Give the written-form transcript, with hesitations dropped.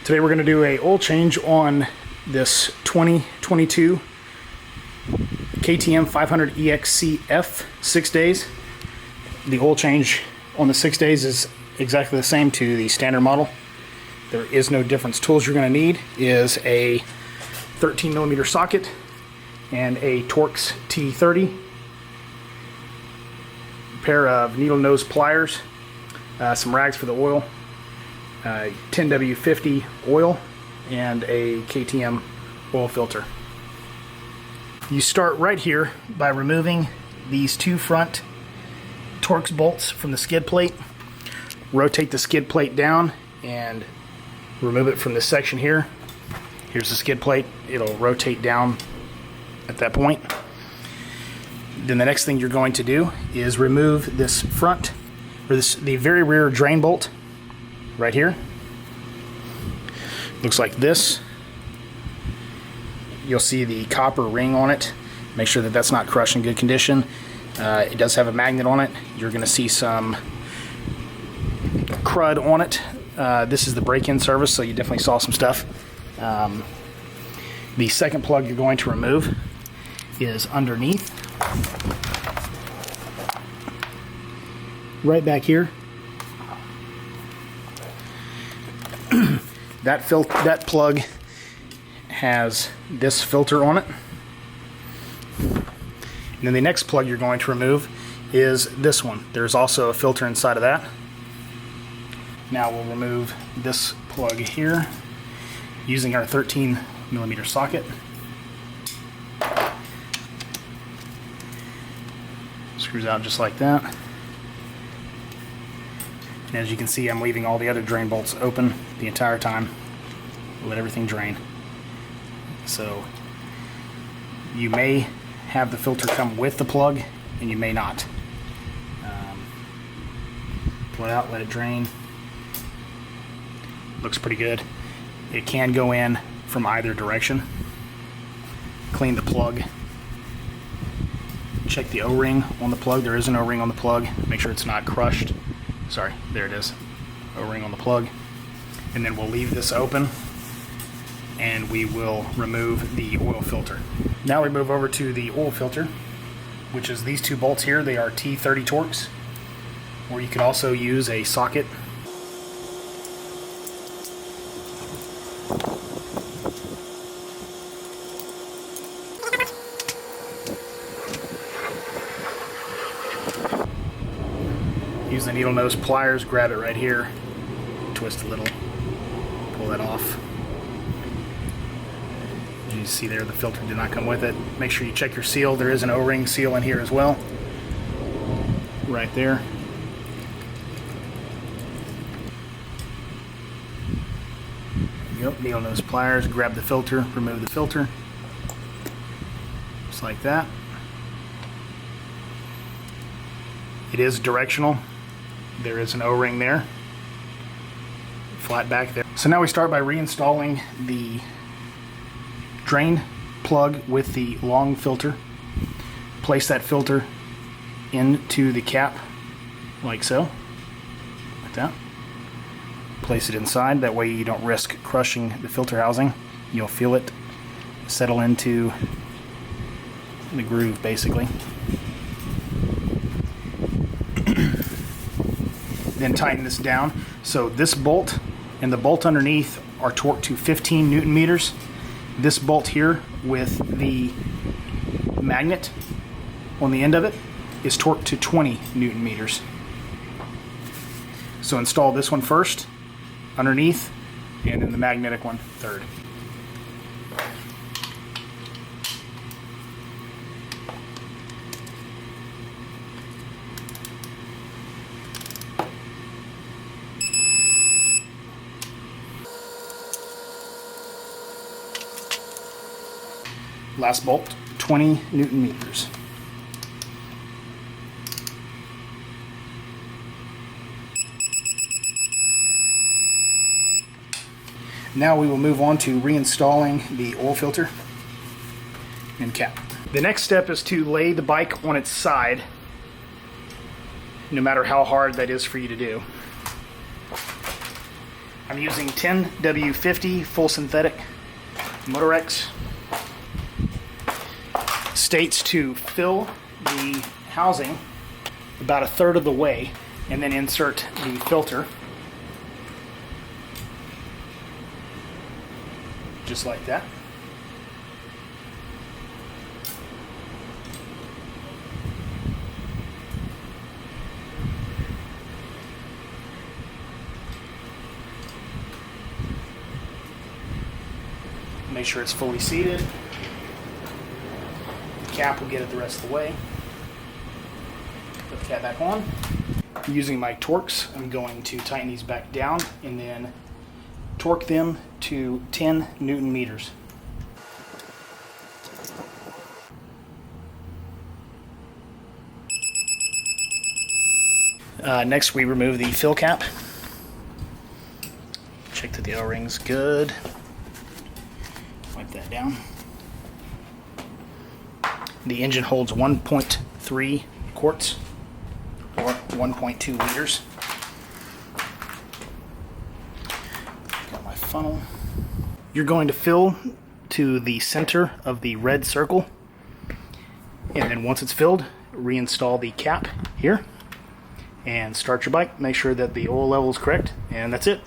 Today we're going to do a oil change on this 2022 KTM 500 EXC-f 6 days. The oil change on the 6 days is exactly the same to the standard model. There is no difference. Tools you're going to need is a 13mm socket and a Torx T30, a pair of needle nose pliers, some rags for the oil, 10W50 oil, and a KTM oil filter. You start right here by removing these two front Torx bolts from the skid plate. Rotate the skid plate down and remove it from this section here. Here's the skid plate. It'll rotate down at that point. Then the next thing you're going to do is remove this front, or the very rear drain bolt right here. Looks like this. You'll see the copper ring on it. Make sure that that's not crushed in good condition. It does have a magnet on it. You're going to see some crud on it. This is the break-in service, so you definitely saw some stuff. The second plug you're going to remove is underneath. Right back here. That plug has this filter on it. And then the next plug you're going to remove is this one. There's also a filter inside of that. Now we'll remove this plug here using our 13mm socket. Screws out just like that. And as you can see, I'm leaving all the other drain bolts open the entire time. Let everything drain. So you may have the filter come with the plug, and you may not. Pull it out, let it drain. Looks pretty good. It can go in from either direction. Clean the plug. Check the O-ring on the plug. There is an O-ring on the plug. Make sure it's not crushed. Sorry, there it is. O-ring on the plug. And then we'll leave this open and we will remove the oil filter. Now we move over to the oil filter, which is these two bolts here. They are T30 Torx, or you could also use a socket. Use the needle nose pliers, grab it right here, twist a little, pull that off. As you see there, the filter did not come with it. Make sure you check your seal. There is an O-ring seal in here as well, right there. Yep, needle nose pliers, grab the filter, remove the filter, just like that. It is directional. There is an O-ring there, flat back there. So now we start by reinstalling the drain plug with the long filter. Place that filter into the cap like so, like that. Place it inside, that way you don't risk crushing the filter housing. You'll feel it settle into the groove basically. Then tighten this down. So this bolt and the bolt underneath are torqued to 15 Newton meters. This bolt here with the magnet on the end of it is torqued to 20 Newton meters. So install this one first, underneath, and then the magnetic one third. Last bolt, 20 Newton meters. Now we will move on to reinstalling the oil filter and cap. The next step is to lay the bike on its side, no matter how hard that is for you to do. I'm using 10W50 full synthetic Motorex. States to fill the housing about 1/3 of the way and then insert the filter. Just like that. Make sure it's fully seated. The cap will get it the rest of the way. Put the cap back on. Using my Torx, I'm going to tighten these back down and then torque them to 10 Newton meters. Next we remove the fill cap. Check that the O-ring's good. Wipe that down. The engine holds 1.3 quarts or 1.2 liters. Got my funnel. You're going to fill to the center of the red circle, and then once it's filled, reinstall the cap here and start your bike. Make sure that the oil level is correct, and that's it.